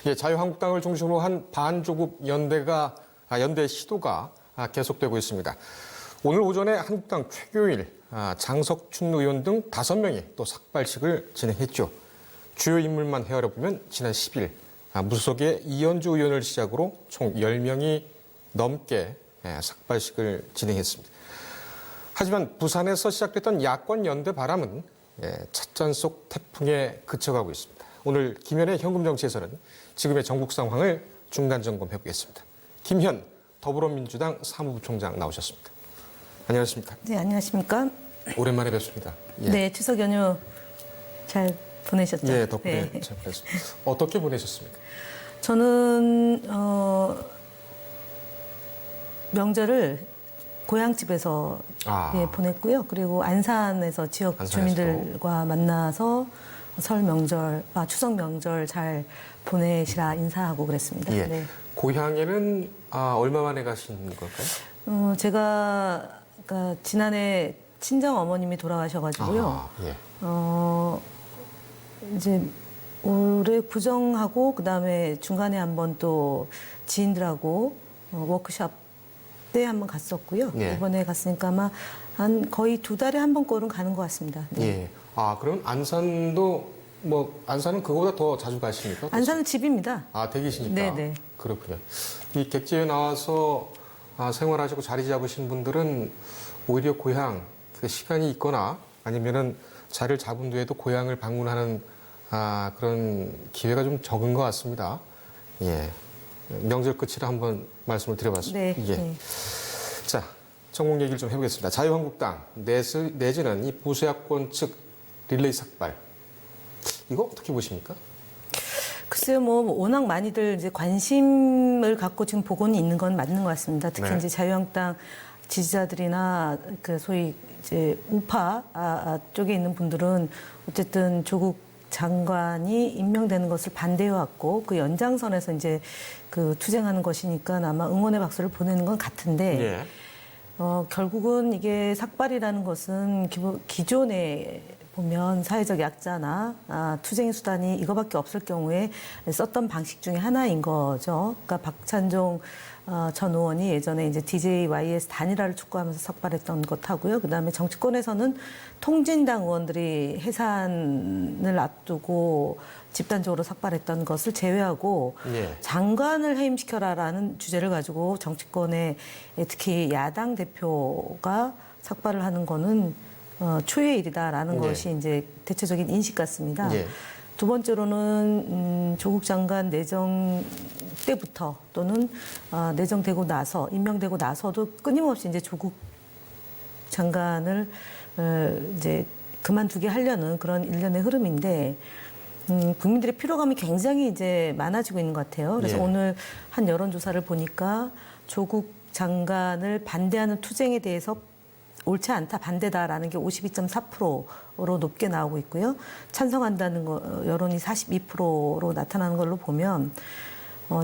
예, 자유한국당을 중심으로 한 반조국 연대 시도가 계속되고 있습니다. 오늘 오전에 한국당 최교일, 장석춘 의원 등 5명이 또 삭발식을 진행했죠. 주요 인물만 헤아려보면 지난 10일 무소속의 이현주 의원을 시작으로 총 10명이 넘게 삭발식을 진행했습니다. 하지만 부산에서 시작됐던 야권 연대 바람은 찻잔 속 태풍에 그쳐가고 있습니다. 오늘 김현의 현금정치에서는 지금의 전국 상황을 중간 점검해 보겠습니다. 김현 더불어민주당 사무부총장 나오셨습니다. 안녕하십니까? 네, 안녕하십니까? 오랜만에 뵙습니다. 예. 네, 추석 연휴 잘 보내셨죠? 예, 덕분에 네. 잘 보냈습니다. 어떻게 보내셨습니까? 저는 명절을 고향집에서 보냈고요. 그리고 안산에서 지역 주민들과 만나서 설 명절, 추석 명절 잘 보내시라 인사하고 그랬습니다. 예. 네. 고향에는 얼마 만에 가신 걸까요? 제가 그러니까 지난해 친정 어머님이 돌아가셔가지고요. 예. 이제 올해 구정하고 그다음에 중간에 한번 또 지인들하고 워크숍 때 한번 갔었고요. 예. 이번에 갔으니까 아마 한 거의 2달에 한 번꼴은 가는 것 같습니다. 네. 예. 그럼 안산도 안산은 그거보다 더 자주 가십니까? 안산은 집입니다. 댁이시니까. 네네. 그렇군요. 이 객지에 나와서 생활하시고 자리 잡으신 분들은 오히려 고향 그 시간이 있거나 아니면은 자리를 잡은 뒤에도 고향을 방문하는 그런 기회가 좀 적은 것 같습니다. 예. 명절 끝이라 한번 말씀을 드려봤습니다. 네. 예. 네. 자, 전국 얘기를 좀 해보겠습니다. 자유한국당 내지는 이 보수야권 측 릴레이 삭발. 이거 어떻게 보십니까? 글쎄요, 워낙 많이들 이제 관심을 갖고 지금 보고는 있는 건 맞는 것 같습니다. 특히 네. 이제 자유한국당 지지자들이나 그 소위 이제 우파 쪽에 있는 분들은 어쨌든 조국 장관이 임명되는 것을 반대해왔고 그 연장선에서 이제 그 투쟁하는 것이니까 아마 응원의 박수를 보내는 건 같은데 예. 결국은 이게 삭발이라는 것은 기존에 보면 사회적 약자나 투쟁의 수단이 이거밖에 없을 경우에 썼던 방식 중에 하나인 거죠. 그러니까 박찬종 전 의원이 예전에 이제 DJYS 단일화를 촉구하면서 삭발했던 것하고요. 그다음에 정치권에서는 통진당 의원들이 해산을 앞두고 집단적으로 삭발했던 것을 제외하고 예. 장관을 해임시켜라라는 주제를 가지고 정치권에 특히 야당 대표가 삭발을 하는 거는 초유의 일이다라는 예. 것이 이제 대체적인 인식 같습니다. 예. 두 번째로는 조국 장관 내정 때부터 또는 내정되고 나서 임명되고 나서도 끊임없이 이제 조국 장관을 이제 그만두게 하려는 그런 일련의 흐름인데 국민들의 피로감이 굉장히 이제 많아지고 있는 것 같아요. 그래서 예. 오늘 한 여론조사를 보니까 조국 장관을 반대하는 투쟁에 대해서 옳지 않다, 반대다라는 게 52.4%로 높게 나오고 있고요. 찬성한다는 거 여론이 42%로 나타나는 걸로 보면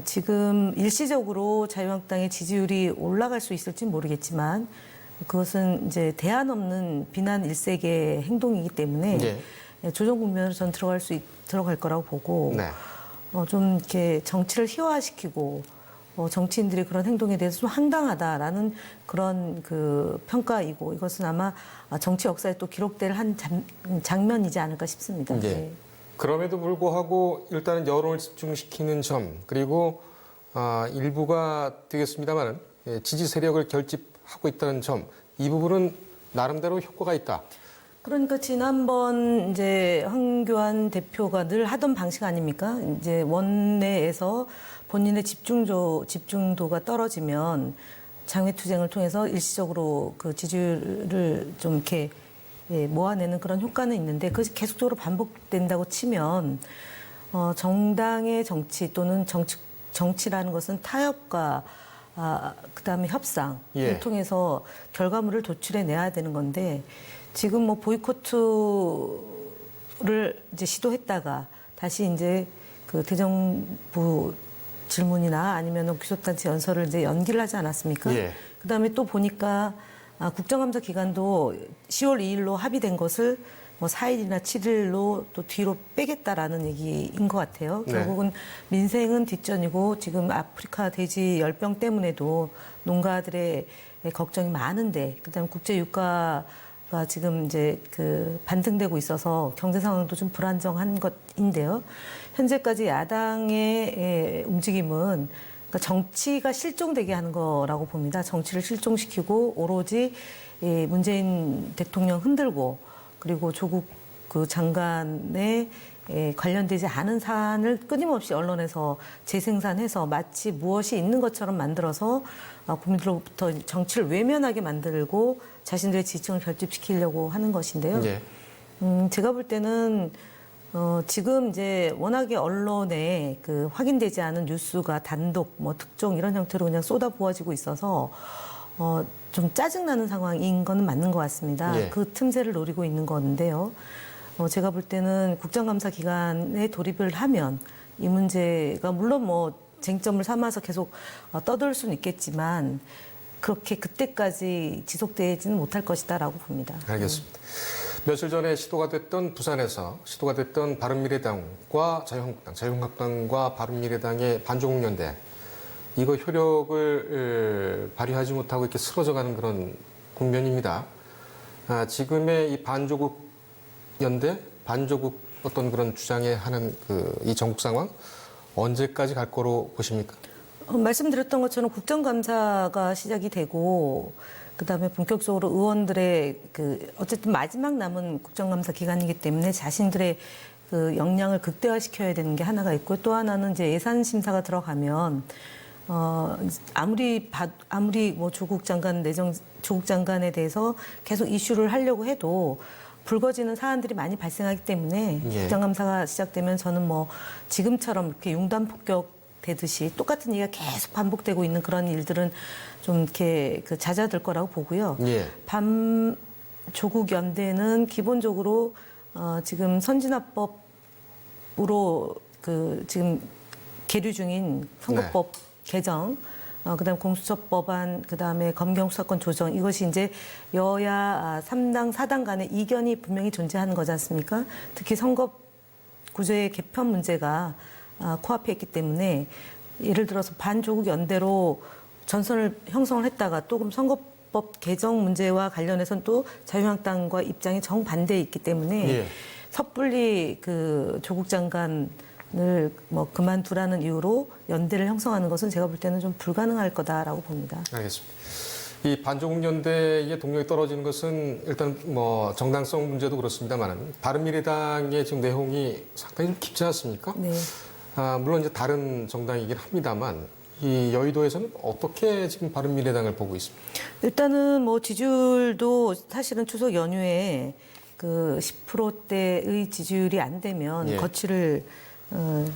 지금 일시적으로 자유한국당의 지지율이 올라갈 수 있을지 모르겠지만 그것은 이제 대안 없는 비난 일색의 행동이기 때문에 조정 국면으로 전 들어갈 거라고 보고 네. 좀 이렇게 정치를 희화화시키고 정치인들의 그런 행동에 대해서 좀 황당하다라는 그런 그 평가이고 이것은 아마 정치 역사에 또 기록될 한 장면이지 않을까 싶습니다. 예. 네. 그럼에도 불구하고 일단은 여론을 집중시키는 점 그리고 일부가 되겠습니다만은 지지 세력을 결집하고 있다는 점 이 부분은 나름대로 효과가 있다. 그러니까 지난번 이제 황교안 대표가 늘 하던 방식 아닙니까? 이제 원내에서 본인의 집중도가 떨어지면 장외투쟁을 통해서 일시적으로 그 지지율을 좀 이렇게 모아내는 그런 효과는 있는데 그것이 계속적으로 반복된다고 치면 정당의 정치 또는 정치라는 것은 타협과 그다음에 협상을 통해서 결과물을 도출해내야 되는 건데 지금 보이콧을 이제 시도했다가 다시 이제 그 대정부 질문이나 아니면 교섭단체 연설을 이제 연기를 하지 않았습니까? 예. 그다음에 또 보니까 국정감사 기간도 10월 2일로 합의된 것을 뭐 4일이나 7일로 또 뒤로 빼겠다라는 얘기인 것 같아요. 네. 결국은 민생은 뒷전이고 지금 아프리카 돼지 열병 때문에도 농가들의 걱정이 많은데 그다음에 국제 유가가 지금 이제 그 반등되고 있어서 경제 상황도 좀 불안정한 것인데요. 현재까지 야당의 움직임은 그러니까 정치가 실종되게 하는 거라고 봅니다. 정치를 실종시키고 오로지 문재인 대통령 흔들고 그리고 조국 그 장관의 관련되지 않은 사안을 끊임없이 언론에서 재생산해서 마치 무엇이 있는 것처럼 만들어서 국민들로부터 정치를 외면하게 만들고 자신들의 지지층을 결집시키려고 하는 것인데요. 예. 제가 볼 때는 지금 이제 워낙에 언론에 그 확인되지 않은 뉴스가 단독 뭐 특종 이런 형태로 그냥 쏟아부어지고 있어서 좀 짜증나는 상황인 건 맞는 것 같습니다. 예. 그 틈새를 노리고 있는 건데요. 제가 볼 때는 국정감사 기간에 돌입을 하면 이 문제가 물론 뭐 쟁점을 삼아서 계속 떠들 수는 있겠지만 그렇게 그때까지 지속되지는 못할 것이다라고 봅니다. 알겠습니다. 며칠 전에 시도가 됐던 부산에서 시도가 됐던 바른미래당과 자유한국당, 자유한국당과 바른미래당의 반조국연대 이거 효력을 발휘하지 못하고 이렇게 쓰러져가는 그런 국면입니다. 지금의 이 반조국 연대, 반조국 어떤 그런 주장에 하는 이 전국 상황 언제까지 갈 거로 보십니까? 말씀드렸던 것처럼 국정감사가 시작이 되고 그다음에 본격적으로 의원들의 어쨌든 마지막 남은 국정감사 기간이기 때문에 자신들의 그 역량을 극대화시켜야 되는 게 하나가 있고 또 하나는 이제 예산 심사가 들어가면 아무리 뭐 조국 장관에 대해서 계속 이슈를 하려고 해도 불거지는 사안들이 많이 발생하기 때문에 예. 국정감사가 시작되면 저는 뭐 지금처럼 이렇게 융단폭격 되듯이 똑같은 얘기가 계속 반복되고 있는 그런 일들은 좀 이렇게 잦아들 거라고 보고요. 예. 조국 연대는 기본적으로 지금 선진화법으로 지금 계류 중인 선거법 개정, 그다음 공수처법안, 그다음에 검경수사권 조정 이것이 이제 여야 3당 4당 간의 이견이 분명히 존재하는 거지 않습니까? 특히 선거 구조의 개편 문제가 코앞에 있기 때문에 예를 들어서 반조국 연대로 전선을 형성을 했다가 또 그럼 선거법 개정 문제와 관련해서는 또 자유한국당과 입장이 정반대에 있기 때문에 예. 섣불리 조국 장관을 뭐 그만두라는 이유로 연대를 형성하는 것은 제가 볼 때는 좀 불가능할 거다라고 봅니다. 알겠습니다. 이 반조국 연대의 동력이 떨어지는 것은 일단 뭐 정당성 문제도 그렇습니다만 바른미래당의 지금 내용이 상당히 좀 깊지 않습니까? 네. 물론 이제 다른 정당이긴 합니다만 이 여의도에서는 어떻게 지금 바른미래당을 보고 있습니까? 일단은 뭐 지지율도 사실은 추석 연휴에 10%대의 지지율이 안 되면 예. 거취를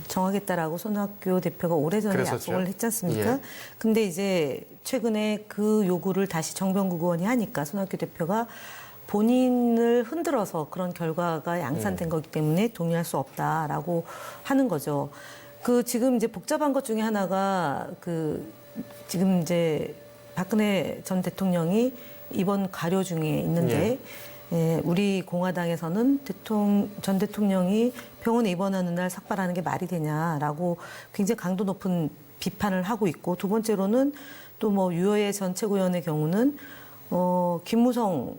정하겠다라고 손학규 대표가 오래전에 그랬었죠. 약속을 했지 않습니까? 예. 근데 이제 최근에 그 요구를 다시 정병국 의원이 하니까 손학규 대표가 본인을 흔들어서 그런 결과가 양산된 거기 때문에 동의할 수 없다라고 하는 거죠. 지금 이제 복잡한 것 중에 하나가 지금 이제 박근혜 전 대통령이 입원 가료 중에 있는데 우리 공화당에서는 전 대통령이 병원에 입원하는 날 삭발하는 게 말이 되냐라고 굉장히 강도 높은 비판을 하고 있고 두 번째로는 또 뭐 유효의 전 최고위원의 경우는 김무성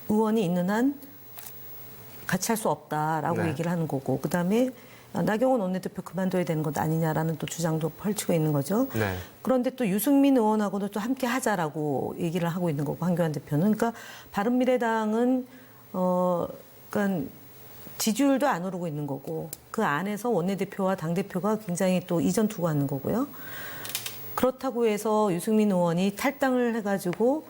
의원이 있는 한 같이 할 수 없다라고 네. 얘기를 하는 거고 그다음에 나경원 원내대표 그만둬야 되는 것 아니냐라는 또 주장도 펼치고 있는 거죠. 네. 그런데 또 유승민 의원하고도 또 함께 하자라고 얘기를 하고 있는 거고 황교안 대표는 그러니까 바른미래당은 그러니까 지지율도 안 오르고 있는 거고 그 안에서 원내대표와 당대표가 굉장히 또 이전 투구하는 거고요. 그렇다고 해서 유승민 의원이 탈당을 해가지고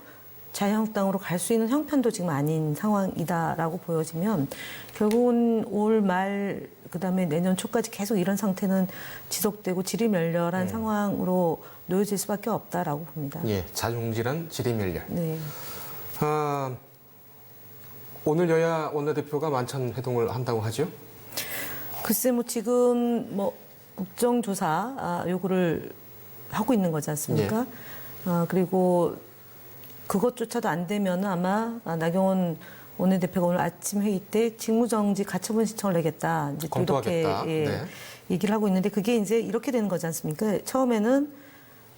자유한국당으로 갈 수 있는 형편도 지금 아닌 상황이다라고 보여지면 결국은 올 말 그다음에 내년 초까지 계속 이런 상태는 지속되고 지리멸렬한 상황으로 놓여질 수밖에 없다라고 봅니다. 예, 자중질환 지리멸렬. 네. 오늘 여야 원내대표가 만찬 회동을 한다고 하죠? 글쎄 뭐 지금 뭐 국정조사 요구를 하고 있는 거지 않습니까? 그리고 그것조차도 안 되면 아마 나경원 원내대표가 오늘 아침 회의 때 직무정지 가처분 신청을 내겠다. 이제 또 검토하겠다. 이렇게 네. 얘기를 하고 있는데 그게 이제 이렇게 되는 거지 않습니까? 처음에는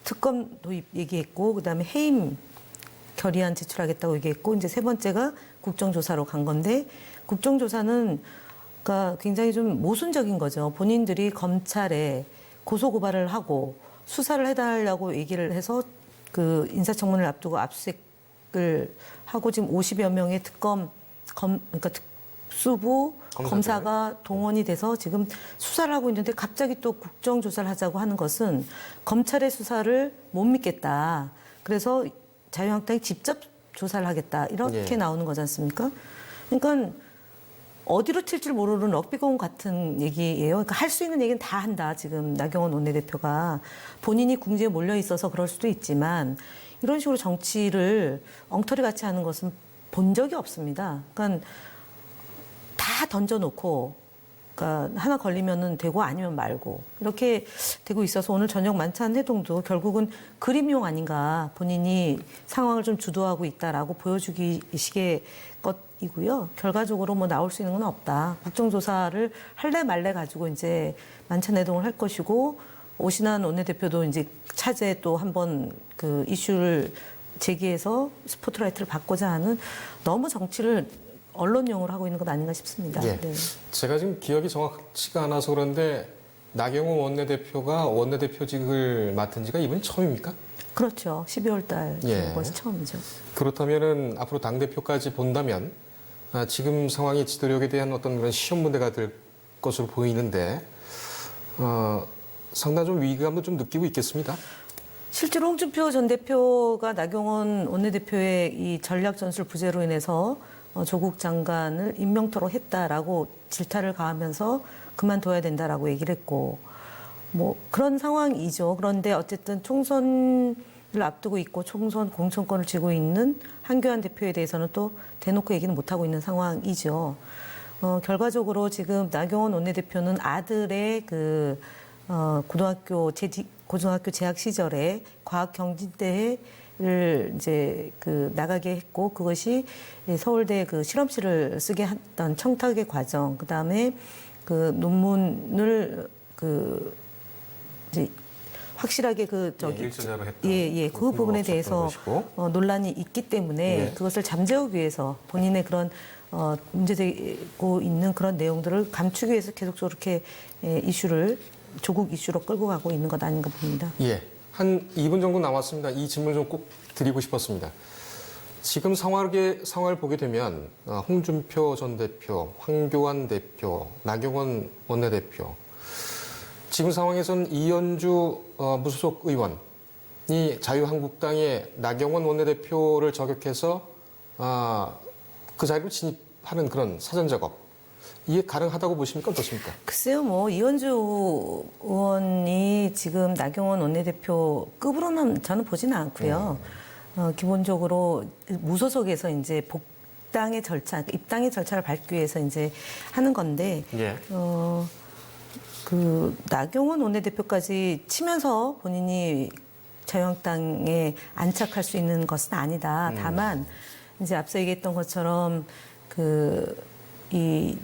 특검 도입 얘기했고 그다음에 해임 결의안 제출하겠다고 얘기했고 이제 세 번째가 국정조사로 간 건데 국정조사는 그러니까 굉장히 좀 모순적인 거죠. 본인들이 검찰에 고소고발을 하고 수사를 해달라고 얘기를 해서 그 인사청문회를 앞두고 압수수색을 하고 지금 50여 명의 그러니까 특수부 검사가 동원이 돼서 지금 수사를 하고 있는데 갑자기 또 국정조사를 하자고 하는 것은 검찰의 수사를 못 믿겠다. 그래서 자유한국당이 직접 조사를 하겠다. 이렇게 예. 나오는 거지 않습니까? 그러니까 어디로 튈지 모르는 럭비공 같은 얘기예요. 그러니까 할 수 있는 얘기는 다 한다. 지금 나경원 원내대표가 본인이 궁지에 몰려 있어서 그럴 수도 있지만 이런 식으로 정치를 엉터리 같이 하는 것은 본 적이 없습니다. 그러니까 다 던져놓고 그러니까 하나 걸리면은 되고 아니면 말고 이렇게 되고 있어서 오늘 저녁 만찬 회동도 결국은 그림용 아닌가 본인이 상황을 좀 주도하고 있다라고 보여주기 식의 것이고요. 결과적으로 뭐 나올 수 있는 건 없다. 국정조사를 할래 말래 가지고 이제 만찬 회동을 할 것이고 오신환 원내대표도 이제 차제에 또 한번 그 이슈를 제기해서 스포트라이트를 받고자 하는 너무 정치를 언론용으로 하고 있는 것 아닌가 싶습니다. 예. 네. 제가 지금 기억이 정확치가 않아서 그런데 나경원 원내대표가 원내대표직을 맡은 지가 이번이 처음입니까? 그렇죠. 12월 달 예. 것이 처음이죠. 그렇다면은 앞으로 당대표까지 본다면 지금 상황이 지도력에 대한 어떤 그런 시험 문제가 될 것으로 보이는데 상당히 좀 위기감도 좀 느끼고 있겠습니다. 실제로 홍준표 전 대표가 나경원 원내대표의 이 전략 전술 부재로 인해서 조국 장관을 임명토록 했다라고 질타를 가하면서 그만둬야 된다라고 얘기를 했고 뭐 그런 상황이죠. 그런데 어쨌든 총선을 앞두고 있고 총선 공천권을 쥐고 있는 한교안 대표에 대해서는 또 대놓고 얘기는 못하고 있는 상황이죠. 결과적으로 지금 나경원 원내대표는 아들의 그 고등학교 재학 시절에 과학 경진대회를 이제 그 나가게 했고 그것이 서울대 그 실험실을 쓰게 했던 청탁의 과정, 그 다음에 그 논문을 그 이제 확실하게 그 저기 일제자로 했다. 그 부분에 대해서 논란이 있기 때문에 네. 그것을 잠재우기 위해서 본인의 그런 문제되고 있는 그런 내용들을 감추기 위해서 계속적으로 이렇게 이슈를 조국 이슈로 끌고 가고 있는 것 아닌가 봅니다. 예. 한 2분 정도 남았습니다. 이 질문 좀 꼭 드리고 싶었습니다. 지금 상황을 보게 되면 홍준표 전 대표, 황교안 대표, 나경원 원내대표 지금 상황에서는 이현주 무소속 의원이 자유한국당의 나경원 원내대표를 저격해서 그 자리로 진입하는 그런 사전작업 이게 가능하다고 보십니까? 어떻습니까? 글쎄요, 뭐 이현주 의원이 지금 나경원 원내대표급으로는 저는 보지는 않고요. 기본적으로 무소속에서 이제 복당의 절차, 입당의 절차를 밟기 위해서 이제 하는 건데, 예. 그 나경원 원내대표까지 치면서 본인이 자유한국당에 안착할 수 있는 것은 아니다. 다만 이제 앞서 얘기했던 것처럼 이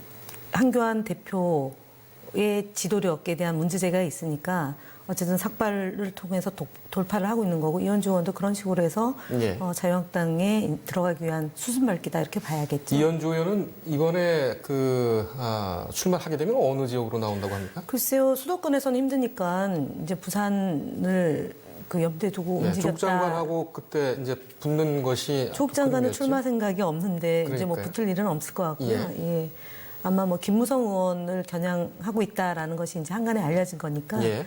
한교안 대표의 지도력에 대한 문제제기가 있으니까 어쨌든 삭발을 통해서 돌파를 하고 있는 거고 이현주 의원도 그런 식으로 해서 예. 자유한국당에 들어가기 위한 수순밟기다 이렇게 봐야겠죠. 이현주 의원은 이번에 출마하게 되면 어느 지역으로 나온다고 합니까? 글쎄요, 수도권에서는 힘드니까 이제 부산을 그 염두에 두고 네, 움직였다. 조국 장관하고 그때 이제 붙는 것이 조국 장관은 그림이었죠? 출마 생각이 없는데 이제 뭐 그러니까요. 붙을 일은 없을 것 같고요. 예. 예. 아마 뭐 김무성 의원을 겨냥하고 있다라는 것이 이제 한간에 알려진 거니까. 예.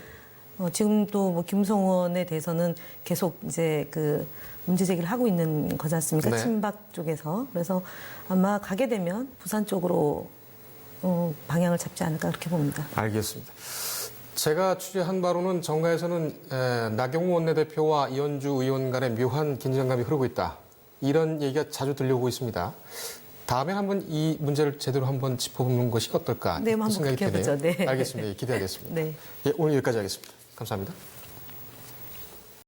지금도 뭐 김무성 의원에 대해서는 계속 이제 그 문제 제기를 하고 있는 거지 않습니까? 네. 친박 쪽에서. 그래서 아마 가게 되면 부산 쪽으로 방향을 잡지 않을까 그렇게 봅니다. 알겠습니다. 제가 취재한 바로는 정가에서는 나경원 원내대표와 이현주 의원 간의 묘한 긴장감이 흐르고 있다. 이런 얘기가 자주 들려오고 있습니다. 다음에 한번 이 문제를 제대로 한번 짚어보는 것이 어떨까 네, 한번 생각이 그렇게 드네요. 해보죠. 네. 알겠습니다. 기대하겠습니다. 네. 예, 오늘 여기까지 하겠습니다. 감사합니다.